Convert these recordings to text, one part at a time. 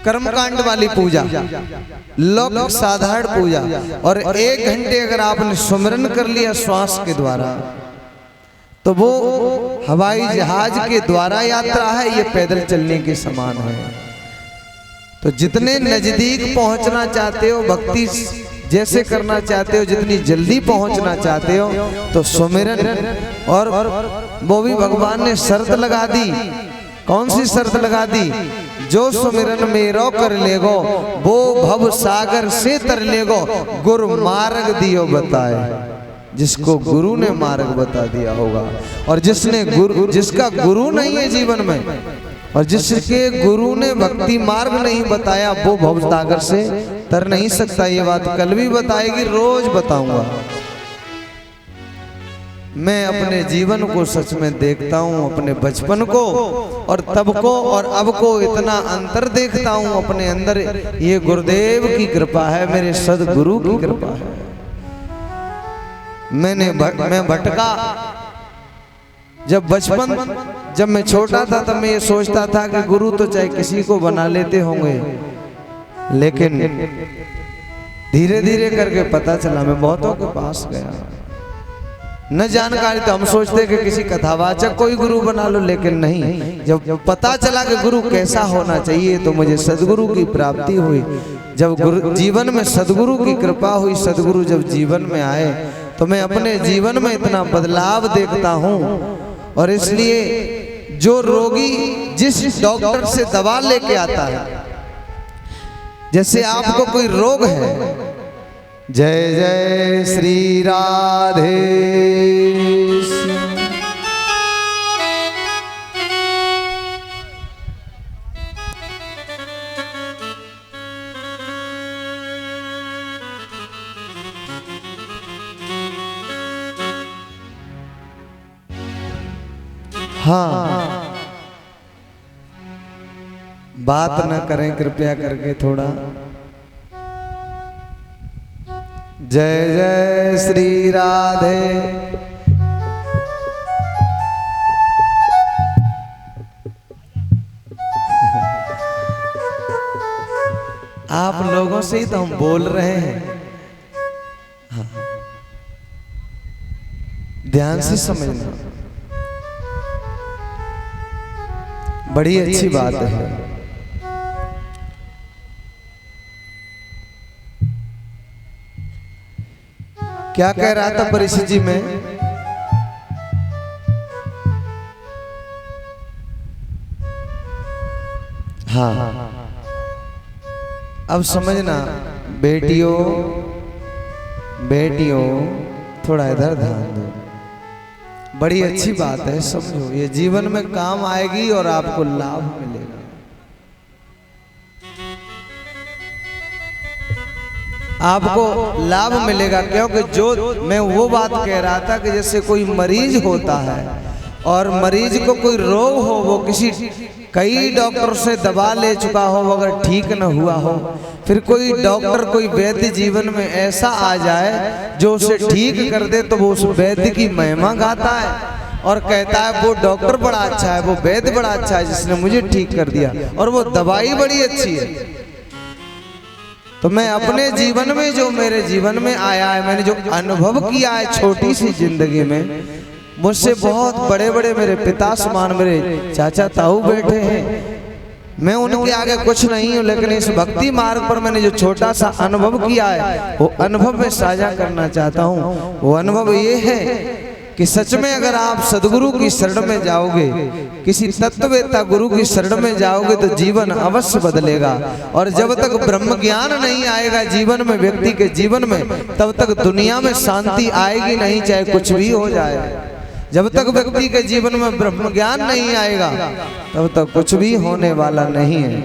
कर्मकांड वाली पूजा, लोक साधारण पूजा, और 1 घंटे अगर आपने सुमिरन कर लिया श्वास के द्वारा तो वो हवाई जहाज के द्वारा यात्रा है, ये पैदल चलने के समान है। तो जितने नजदीक पहुंचना चाहते हो, भक्ति जैसे करना चाहते हो, जितनी जल्दी पहुंचना चाहते हो, तो सुमिरन। और वो भी भगवान ने शर्त लगा दी। कौन सी शर्त लगा दी? जो सुमिरन मेरो कर लेगो वो भव सागर से तर लेगो, गुरु मार्ग दियो बताए। जिसको गुरु ने मार्ग बता दिया होगा, और जिसका गुरु नहीं है जीवन में, और जिसके गुरु ने भक्ति मार्ग नहीं बताया, वो भव सागर से तर नहीं सकता। ये बात कल भी बताएगी, रोज बताऊंगा। मैं अपने जीवन को सच में देखता हूँ, अपने बचपन को और तब को और अब को इतना अंतर देखता हूँ अपने अंदर। ये गुरुदेव की कृपा है, मेरे सदगुरु की कृपा है। मैं भटका जब बचपन, जब मैं छोटा था तब मैं ये सोचता था कि गुरु तो चाहे किसी को बना लेते होंगे, लेकिन धीरे धीरे करके पता चला मैं बहुतों के पास गया। न जानकारी तो हम सोचते कि किसी कथावाचक को ही गुरु बना लो, लेकिन नहीं। जब पता चला कि गुरु कैसा होना चाहिए तो मुझे सदगुरु की प्राप्ति हुई। जब जीवन में सदगुरु की कृपा हुई, सदगुरु जब जीवन में आए तो मैं अपने जीवन में इतना बदलाव देखता हूँ। और इसलिए जो रोगी जिस डॉक्टर से दवा लेके आता है, जैसे आपको कोई रोग है, जय जय श्री राधे, हाँ बात न करें कृपया करके थोड़ा। जय जय श्री राधे। आप लोगों से ही तो हम बोल रहे हैं, हाँ। ध्यान से समझना, बड़ी अच्छी बात है। क्या कह रहा था परिषद जी में? हाँ, अब समझना बेटियों, बेटियों थोड़ा इधर ध्यान दो। बड़ी अच्छी बात है, समझो, ये जीवन में काम आएगी और आपको लाभ मिलेगा। आपको लाभ मिलेगा, क्योंकि जो मैं वो बात कह रहा था कि जैसे कोई मरीज होता है और मरीज को कोई रोग हो, वो कई डॉक्टर से दवा ले चुका हो, अगर ठीक न हुआ हो, फिर कोई डॉक्टर, कोई वैद्य जीवन में ऐसा आ जाए जो उसे ठीक कर दे, तो वो उस वैद्य की महिमा गाता है और कहता है वो डॉक्टर बड़ा अच्छा है, वो वैद्य बड़ा अच्छा है जिसने मुझे ठीक कर दिया, और वो दवाई बड़ी अच्छी है। तो मैं अपने जीवन में, जो मेरे जीवन में आया है, मैंने जो अनुभव किया है छोटी सी जिंदगी में, मुझसे बहुत बड़े बड़े मेरे पिता समान मेरे चाचा ताऊ बैठे हैं। मैं उनके आगे कुछ नहीं हूँ, लेकिन इस भक्ति मार्ग पर मैंने जो छोटा सा अनुभव किया है, वो अनुभव में साझा करना चाहता हूँ। वो अनुभव ये है कि सच में अगर आप सदगुरु की शरण में जाओगे, किसी तत्ववेत्ता गुरु की शरण में जाओगे, तो जीवन अवश्य बदलेगा। और जब तक ब्रह्म ज्ञान नहीं आएगा जीवन में, व्यक्ति के जीवन में, तब तक दुनिया में शांति आएगी नहीं, चाहे कुछ भी हो जाए। जब तक व्यक्ति के जीवन में ब्रह्म ज्ञान नहीं आएगा, तब तक कुछ भी होने वाला नहीं है।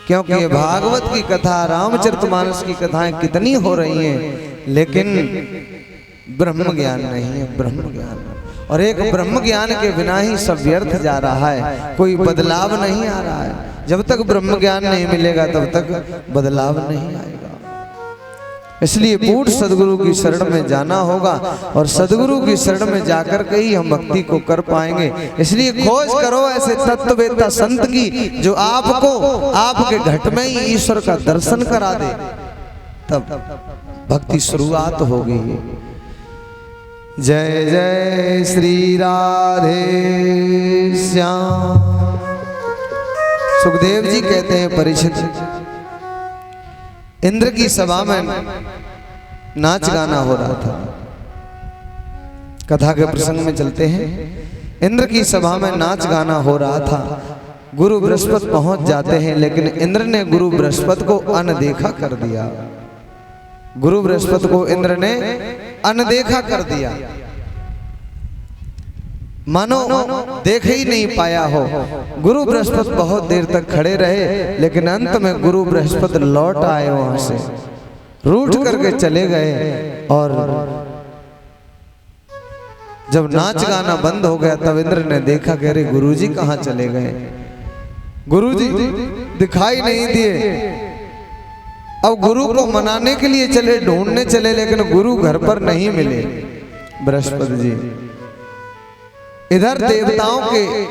क्योंकि ये भागवत की कथा, रामचरितमानस की कथाएं कितनी हो रही हैं, लेकिन ब्रह्म ज्ञान नहीं है, ब्रह्म ज्ञान। और एक ब्रह्म ज्ञान के बिना ही सब व्यर्थ जा रहा है, कोई बदलाव नहीं आ रहा है। जब तक ब्रह्म ज्ञान नहीं मिलेगा तब तक बदलाव नहीं आएगा। इसलिए पूर्ण सदगुरु की शरण में जाना होगा और सदगुरु की शरण में जाकर के ही हम भक्ति को कर पाएंगे। इसलिए खोज करो ऐसे तत्ववेत्ता संत की जो आपको आपके घट में ही ईश्वर का दर्शन करा दे, तब भक्ति शुरुआत होगी। जय जय श्री राधे श्याम। सुखदेव जी कहते हैं परीक्षित, इंद्र की सभा में नाच गाना हो रहा था। कथा के प्रसंग में चलते हैं। इंद्र की सभा में नाच गाना हो रहा था। गुरु बृहस्पति पहुंच जाते हैं, लेकिन इंद्र ने गुरु बृहस्पति को अनदेखा कर दिया। गुरु बृहस्पति को इंद्र ने अनदेखा कर दिया, मानो देख ही नहीं पाया हो। गुरु बृहस्पति बहुत देर तक खड़े रहे, लेकिन अंत में गुरु बृहस्पति लौट आए, वहां से रूठ करके चले गए। और जब नाच गाना बंद हो गया तब इंद्र ने देखा कि अरे गुरुजी कहाँ चले गए, गुरुजी दिखाई नहीं दिए। अब गुरु को मनाने के लिए चले, ढूंढने चले, लेकिन गुरु घर पर नहीं मिले बृहस्पति जी। इधर देवताओं के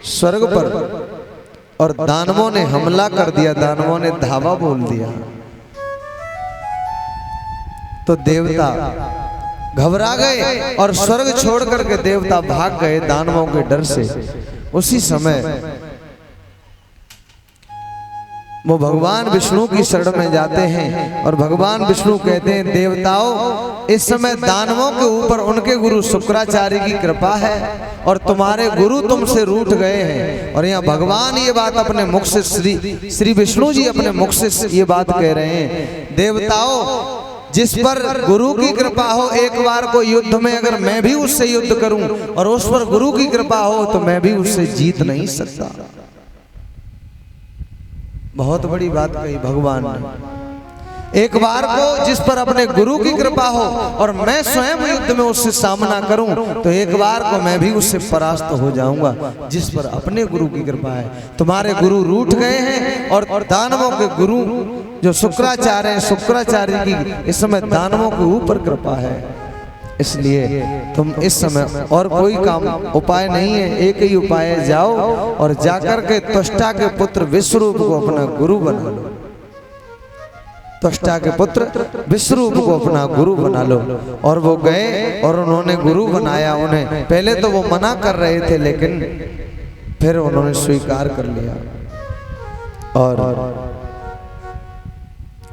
स्वर्ग पर और दानवों ने हमला कर दिया, दानवों ने धावा बोल दिया। तो देवता घबरा गए और स्वर्ग छोड़ करके देवता भाग गए दानवों के डर से। उसी समय वो भगवान विष्णु की शरण में जाते हैं और भगवान विष्णु कहते हैं, देवताओं इस समय दानवों के ऊपर उनके गुरु शुक्राचार्य की कृपा है और तुम्हारे गुरु तुमसे रूठ गए हैं। और यहाँ भगवान ये बात अपने मुख से श्री विष्णु जी अपने मुख से ये बात कह रहे हैं, देवताओं जिस पर गुरु की कृपा हो, एक बार को युद्ध में अगर मैं भी उससे युद्ध करूं और उस पर गुरु की कृपा हो तो मैं भी उससे जीत नहीं सकता। बहुत बड़ी बात कही भगवान ने। एक बार को जिस पर अपने गुरु की कृपा हो और मैं स्वयं युद्ध में उससे सामना करूं तो एक बार को मैं भी उससे परास्त हो जाऊंगा, जिस पर अपने गुरु की कृपा है। तुम्हारे गुरु रूठ गए हैं और दानवों के गुरु जो शुक्राचार्य हैं, शुक्राचार्य की इस समय दानवों के ऊपर कृपा है। इसलिए तुम इस समय और कोई काम उपाय नहीं है, एक ही उपाय है, जाओ और जाकर के त्वष्टा के पुत्र विश्वरूप को अपना गुरु बना लो। त्वष्टा के पुत्र विश्वरूप को अपना गुरु बना लो। और वो गए और उन्होंने गुरु बनाया उन्हें। पहले तो वो मना कर रहे थे, लेकिन फिर उन्होंने स्वीकार कर लिया और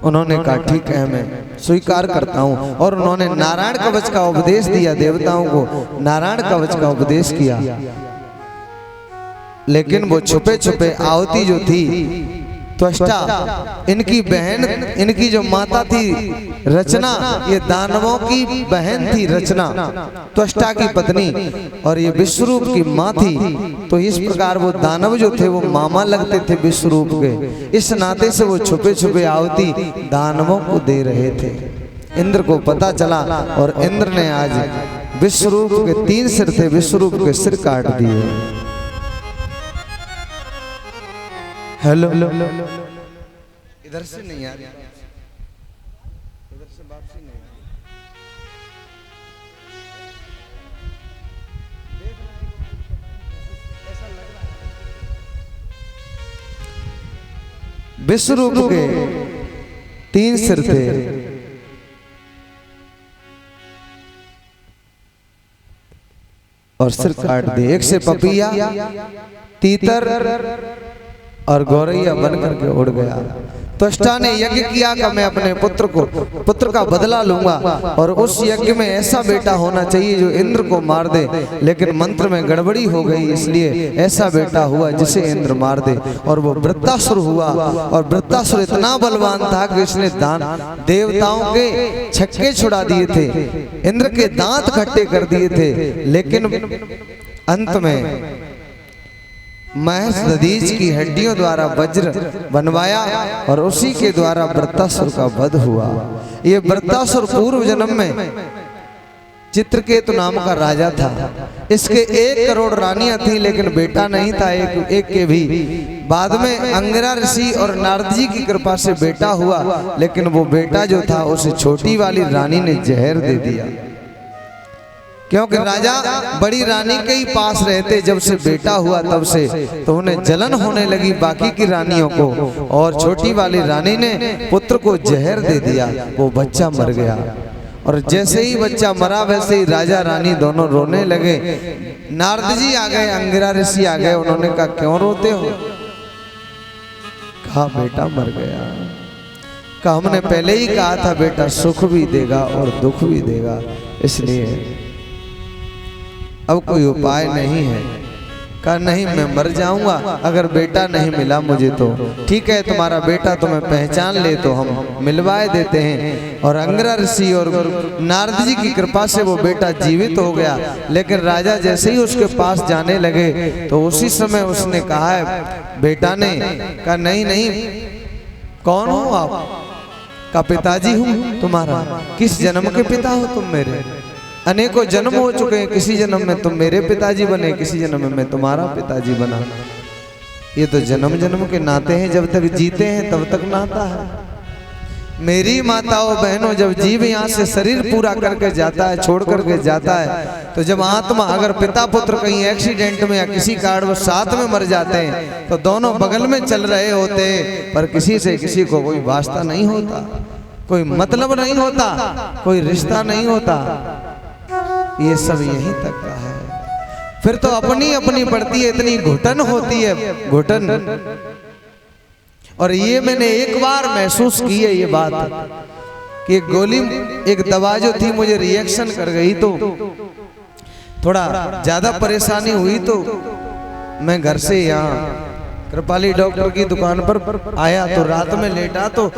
उन्होंने कहा ठीक है मैं स्वीकार करता हूं। और उन्होंने नारायण कवच का उपदेश दिया, देवताओं को नारायण कवच का उपदेश किया। लेकिन वो छुपे छुपे आहुति जो थी त्वष्टा, इनकी बहन, इनकी जो माता थी रचना, ये दानवों की बहन थी रचना, त्वष्टा की पत्नी, और ये विश्वरूप की माँ थी। तो इस प्रकार वो दानव जो थे वो मामा लगते थे विश्वरूप के। इस नाते से वो छुपे छुपे आहुति दानवों को दे रहे थे। इंद्र को पता चला और इंद्र ने आज विश्वरूप के 3 सिर थे, विश्वरूप के सिर काट दिए। हेलो इधर से नहीं आ रही, इधर से वापसी नहीं आ रही। विश्वरूप के 3 सिर थे और सिर काट दिए। एक से पपीहा, तीतर और गौरैया बन करके उड़ गया। त्वष्टा ने यज्ञ किया कि मैं अपने पुत्र का बदला लूंगा और उस यज्ञ में ऐसा बेटा होना चाहिए जो इंद्र को मार दे। लेकिन मंत्र में गड़बड़ी हो गई, इसलिए ऐसा बेटा हुआ जिसे इंद्र मार दे। और वो वृत्तासुर हुआ। और वृत्तासुर इतना बलवान था कि इसने देवताओं के छक्के छुड़ा दिए थे, इंद्र के दांत खट्टे कर दिए थे। लेकिन अंत में महस दधीच की हड्डियों द्वारा वज्र बनवाया और उसी के द्वारा वृत्तासुर का वध हुआ। ये वृत्तासुर पूर्व जन्म में चित्रकेतु नाम का राजा था। इसके 1 करोड़ रानियां थी, लेकिन बेटा नहीं था एक के भी। बाद में अंगिरा ऋषि और नारद जी की कृपा से बेटा हुआ, लेकिन वो बेटा जो था उसे छोटी वाली रानी ने जहर दे दिया। क्योंकि राजा बड़ी रानी के ही पास रहते, जब से बेटा हुआ तब से तो उन्हें जलन होने लगी बाकी की रानियों को, और छोटी वाली रानी ने पुत्र को जहर दे दिया, वो बच्चा मर गया। और जैसे ही बच्चा मरा वैसे ही राजा रानी दोनों रोने लगे। नारद जी आ गए, अंगिरा ऋषि आ गए, उन्होंने कहा क्यों रोते हो? कहा बेटा मर गया। कहा हमने पहले ही कहा था बेटा सुख भी देगा और दुख भी देगा, इसलिए अब कोई उपाय नहीं है। कहा नहीं मैं मर जाऊंगा अगर बेटा नहीं मिला मुझे तो। ठीक है तुम्हारा बेटा तुम्हें पहचान ले तो हम मिलवाए देते हैं। और अंगिरा ऋषि और नारद जी की कृपा से वो बेटा जीवित हो गया। लेकिन राजा जैसे ही उसके पास जाने लगे तो उसी समय उसने कहा है बेटा ने। कहा नहीं नहीं, कौन हो आप? का पिताजी हूँ तुम्हारा। किस जन्म के पिता हो तुम मेरे? अनेकों जन्म हो चुके हैं, किसी जन्म में तुम मेरे पिताजी बने, किसी जन्म में मैं तुम्हारा पिताजी बना। ये तो जन्म जन्म के नाते हैं, जब तक जीते हैं तब तक नाता है। मेरी माताओं बहनों, जब जीव यहाँ से शरीर पूरा करके जाता है, छोड़ करके जाता है, तो जब आत्मा अगर पिता पुत्र कहीं एक्सीडेंट में या किसी कारण वो साथ में मर जाते हैं तो दोनों बगल में चल रहे होते हैं, पर किसी से किसी को कोई वास्ता नहीं होता, कोई मतलब नहीं होता, कोई रिश्ता नहीं होता। ये सब यहीं तक का है। फिर तो अपनी अपनी पड़ती है, इतनी घुटन होती है, घुटन। और ये मैंने एक बार महसूस की है ये बात कि एक गोली, एक दवा जो थी मुझे रिएक्शन कर गई, तो थोड़ा ज्यादा परेशानी हुई, तो मैं घर से यहाँ कृपाली डॉक्टर की दुकान पर आया, तो रात में लेटा तो